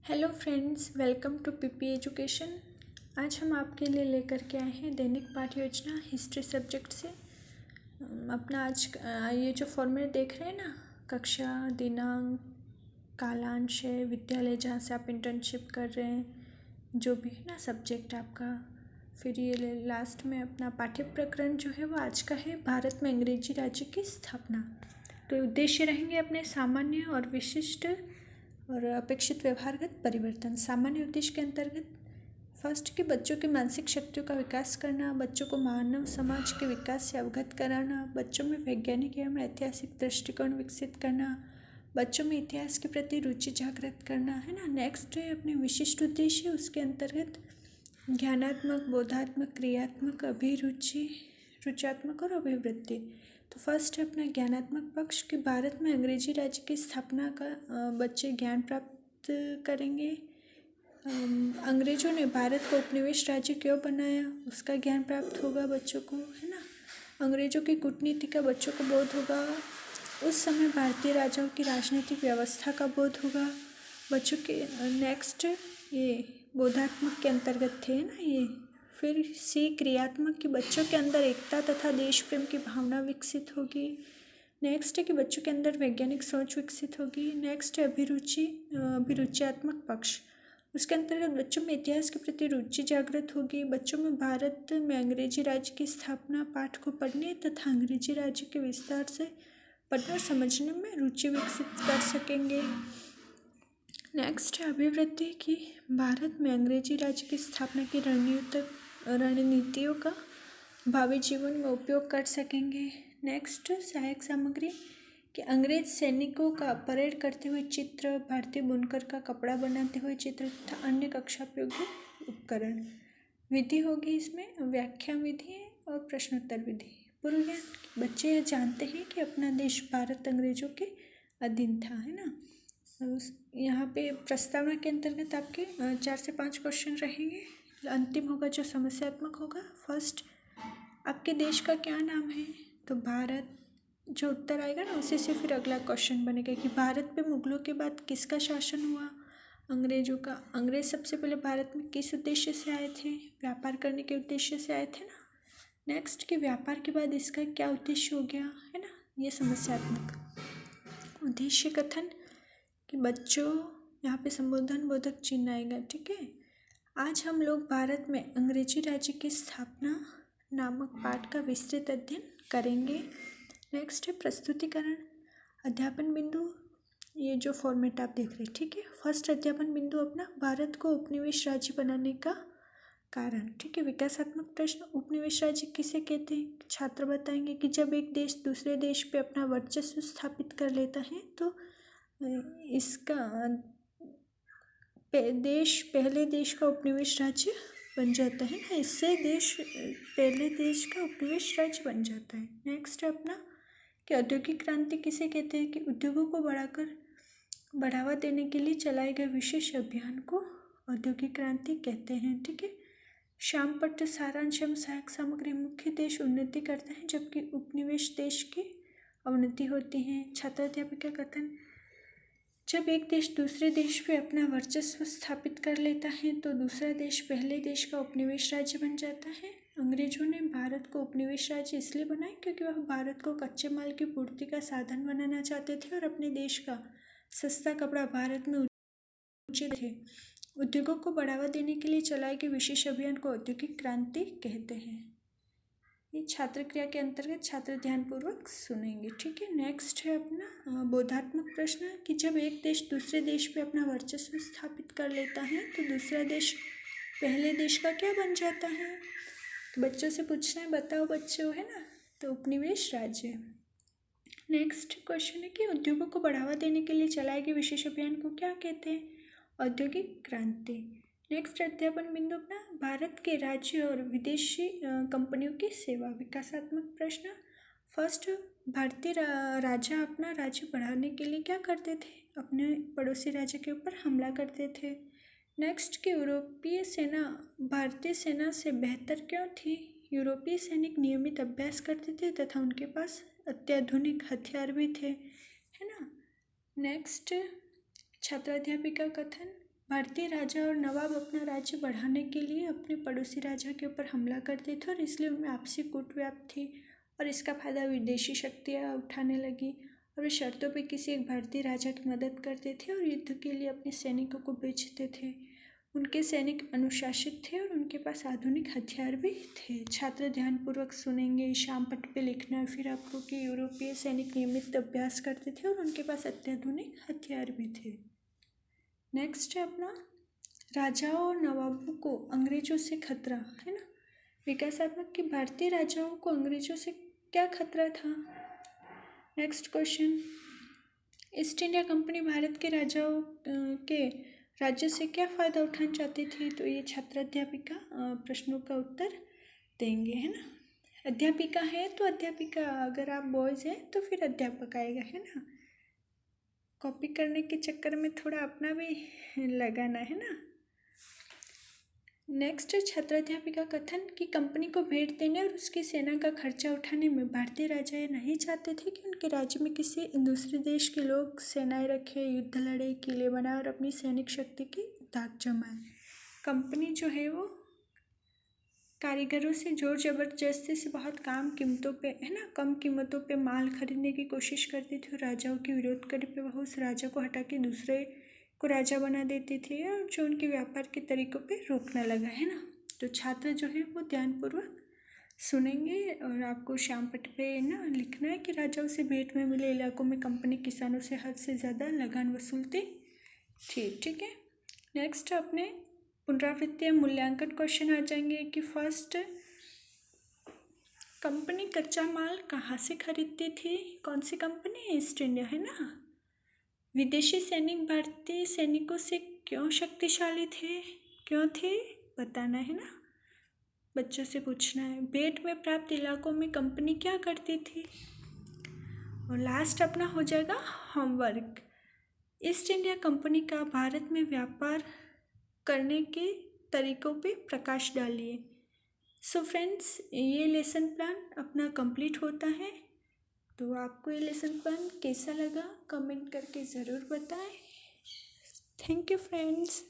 Hello friends, welcome to PP education. आज हम आपके लिए लेकर के आए हैं दैनिक पाठ्य योजना हिस्ट्री सब्जेक्ट से। अपना आज ये जो फॉर्मेट देख रहे हैं ना, कक्षा, दिनांक, कालांश है, विद्यालय जहाँ से आप इंटर्नशिप कर रहे हैं, जो भी है ना सब्जेक्ट आपका। फिर ये लास्ट में अपना पाठ्य प्रकरण जो है वो आज का है भारत में अंग्रेजी राज्य की स्थापना। तो उद्देश्य रहेंगे अपने सामान्य और विशिष्ट और अपेक्षित व्यवहारगत परिवर्तन। सामान्य उद्देश्य के अंतर्गत फर्स्ट कि बच्चों की मानसिक शक्तियों का विकास करना, बच्चों को मानव समाज के विकास से अवगत कराना, बच्चों में वैज्ञानिक एवं ऐतिहासिक दृष्टिकोण विकसित करना, बच्चों में इतिहास के प्रति रुचि जागृत करना, है ना। नेक्स्ट है अपने विशिष्ट उद्देश्य, उसके अंतर्गत ज्ञानात्मक, बोधात्मक, क्रियात्मक, अभिरुचि, रुचात्मक और अभिवृद्धि। तो फर्स्ट है अपना ज्ञानात्मक पक्ष कि भारत में अंग्रेजी राज्य की स्थापना का बच्चे ज्ञान प्राप्त करेंगे। अंग्रेजों ने भारत को उपनिवेश राज्य क्यों बनाया, उसका ज्ञान प्राप्त होगा बच्चों को, है ना। अंग्रेजों की कूटनीति का बच्चों को बोध होगा। उस समय भारतीय राजाओं की राजनीतिक व्यवस्था का बोध होगा बच्चों के। नेक्स्ट ये बोधात्मक के अंतर्गत थे ना ये। फिर सी क्रियात्मक कि बच्चों के अंदर एकता तथा देश प्रेम की भावना विकसित होगी। नेक्स्ट है कि बच्चों के अंदर वैज्ञानिक सोच विकसित होगी। नेक्स्ट है अभिरुचियात्मक पक्ष, उसके अंतर्गत बच्चों में इतिहास के प्रति रुचि जागृत होगी। बच्चों में भारत में अंग्रेजी राज्य की स्थापना पाठ को पढ़ने तथा अंग्रेजी राज्य के विस्तार से पढ़ने और समझने में रुचि विकसित कर सकेंगे। नेक्स्ट है अभिवृद्धि की भारत में अंग्रेजी राज्य की स्थापना की रणनीतियों का भावी जीवन में उपयोग कर सकेंगे। नेक्स्ट सहायक सामग्री कि अंग्रेज सैनिकों का परेड करते हुए चित्र, भारतीय बुनकर का कपड़ा बनाते हुए चित्र तथा अन्य कक्षापयोगी उपकरण। विधि होगी इसमें व्याख्या विधि और प्रश्नोत्तर विधि। पूर्व ज्ञान, बच्चे यह जानते हैं कि अपना देश भारत अंग्रेजों के अधीन था, है ना। यहाँ पे प्रस्तावना के अंतर्गत आपके 4 से 5 क्वेश्चन रहेंगे। अंतिम होगा जो समस्यात्मक होगा। फर्स्ट, आपके देश का क्या नाम है, तो भारत जो उत्तर आएगा ना उसी से फिर अगला क्वेश्चन बनेगा कि भारत पे मुगलों के बाद किसका शासन हुआ, अंग्रेजों का। अंग्रेज सबसे पहले भारत में किस उद्देश्य से आए थे, व्यापार करने के उद्देश्य से आए थे ना। नेक्स्ट कि व्यापार के बाद इसका क्या उद्देश्य हो गया, है ना। ये समस्यात्मक। उद्देश्य कथन कि बच्चों यहाँ पे संबोधन बोधक चिन्ह आएगा, ठीक है। आज हम लोग भारत में अंग्रेजी राज्य की स्थापना नामक पाठ का विस्तृत अध्ययन करेंगे। नेक्स्ट है प्रस्तुतिकरण। अध्यापन बिंदु, ये जो फॉर्मेट आप देख रहे हैं, ठीक है। फर्स्ट अध्यापन बिंदु अपना भारत को उपनिवेश राज्य बनाने का कारण, ठीक है। विकासात्मक प्रश्न, उपनिवेश राज्य किसे कहते हैं, छात्र बताएंगे कि जब एक देश दूसरे देश पे अपना वर्चस्व स्थापित कर लेता है तो इसका देश पहले देश का उपनिवेश राज्य बन जाता है ना, इससे देश पहले देश का उपनिवेश राज्य बन जाता है। नेक्स्ट है अपना कि औद्योगिक क्रांति किसे कहते हैं, कि उद्योगों को बढ़ावा देने के लिए चलाए गए विशेष अभियान को औद्योगिक क्रांति कहते हैं, ठीक है। श्यामपट्ट सारांश एवं सहायक सामग्री, मुख्य देश उन्नति करते हैं जबकि उपनिवेश देश की अवनति होती है। छात्राध्यापिका कथन, जब एक देश दूसरे देश पे अपना वर्चस्व स्थापित कर लेता है तो दूसरा देश पहले देश का उपनिवेश राज्य बन जाता है। अंग्रेजों ने भारत को उपनिवेश राज्य इसलिए बनाया क्योंकि वह भारत को कच्चे माल की पूर्ति का साधन बनाना चाहते थे और अपने देश का सस्ता कपड़ा भारत में उचित थे। उद्योगों को बढ़ावा देने के लिए चलाए गए विशेष अभियान को औद्योगिक क्रांति कहते हैं। ये छात्र क्रिया के अंतर्गत छात्र ध्यानपूर्वक सुनेंगे, ठीक है। नेक्स्ट है अपना बोधात्मक प्रश्न कि जब एक देश दूसरे देश पे अपना वर्चस्व स्थापित कर लेता है तो दूसरा देश पहले देश का क्या बन जाता है, तो बच्चों से पूछना है, बताओ बच्चों, है ना, तो उपनिवेश राज्य। नेक्स्ट क्वेश्चन है कि उद्योगों को बढ़ावा देने के लिए चलाए गए विशेष अभियान को क्या कहते हैं, औद्योगिक क्रांति। नेक्स्ट अध्यापन बिंदु अपना भारत के राज्य और विदेशी कंपनियों की सेवा। विकासात्मक प्रश्न, फर्स्ट भारतीय राजा अपना राज्य बढ़ाने के लिए क्या करते थे, अपने पड़ोसी राज्य के ऊपर हमला करते थे। नेक्स्ट कि यूरोपीय सेना भारतीय सेना से बेहतर क्यों थी, यूरोपीय सैनिक नियमित अभ्यास करते थे तथा उनके पास अत्याधुनिक हथियार भी थे, है ना। नेक्स्ट छात्राध्यापिका कथन, भारतीय राजा और नवाब अपना राज्य बढ़ाने के लिए अपने पड़ोसी राजा के ऊपर हमला करते थे और इसलिए उनमें आपसी कूटव्याप थी और इसका फायदा विदेशी शक्तियाँ उठाने लगी और वे शर्तों पे किसी एक भारतीय राजा की मदद करते थे और युद्ध के लिए अपने सैनिकों को बेचते थे। उनके सैनिक अनुशासित थे और उनके पास आधुनिक हथियार भी थे। छात्र ध्यानपूर्वक सुनेंगे, शाम पट पे लिखना है फिर आपको कि यूरोपीय सैनिक नियमित अभ्यास करते थे और उनके पास अत्याधुनिक हथियार भी थे। नेक्स्ट है अपना राजाओं और नवाबों को अंग्रेजों से खतरा, है ना। विकासात्मक कि भारतीय राजाओं को अंग्रेजों से क्या खतरा था। Next question, east India company Bharat के राजाओं के राज्य से क्या फ़ायदा उठाना चाहती थी। तो ये छात्र अध्यापिका प्रश्नों का उत्तर देंगे, है ना। अध्यापिका है तो अध्यापिका, अगर आप बॉयज़ हैं तो फिर अध्यापक आएगा, है ना। कॉपी करने के चक्कर में थोड़ा अपना भी लगाना, है ना। नेक्स्ट छात्राध्यापिका कथन कि कंपनी को भेंट देने और उसकी सेना का खर्चा उठाने में भारतीय राजा ये नहीं चाहते थे कि उनके राज्य में किसी दूसरे देश के लोग सेनाएं रखे, युद्ध लड़े, किले बनाए और अपनी सैनिक शक्ति की दाग जमाए। कंपनी जो है वो कारीगरों से जोर जबरदस्ती से बहुत कम कीमतों पे, है ना, कम कीमतों पे माल खरीदने की कोशिश करती थी और राजाओं के विरोध करने पे वह उस राजा को हटा के दूसरे को राजा बना देती थी और जो उनके व्यापार के तरीक़ों पे रोकने लगा, है ना। तो छात्र जो है वो ध्यानपूर्वक सुनेंगे और आपको श्याम पट पे ना लिखना है कि राजाओं से भेंट में मिले इलाकों में कंपनी किसानों से हद से ज़्यादा लगान वसूलती थी। ठीक है। नेक्स्ट अपने पुनरावृत्ति मूल्यांकन क्वेश्चन आ जाएंगे कि फर्स्ट, कंपनी कच्चा माल कहाँ से खरीदती थी। कौन सी कंपनी, ईस्ट इंडिया, है ना। विदेशी सैनिक भारतीय सैनिकों से क्यों शक्तिशाली थे, क्यों थे बताना, है ना, बच्चों से पूछना है। भेंट में प्राप्त इलाकों में कंपनी क्या करती थी। और लास्ट अपना हो जाएगा होमवर्क। ईस्ट इंडिया कंपनी का भारत में व्यापार करने के तरीक़ों पे प्रकाश डालिए। सो फ्रेंड्स, ये लेसन प्लान अपना कंप्लीट होता है। तो आपको ये लेसन प्लान कैसा लगा कमेंट करके ज़रूर बताएं। Thank you friends.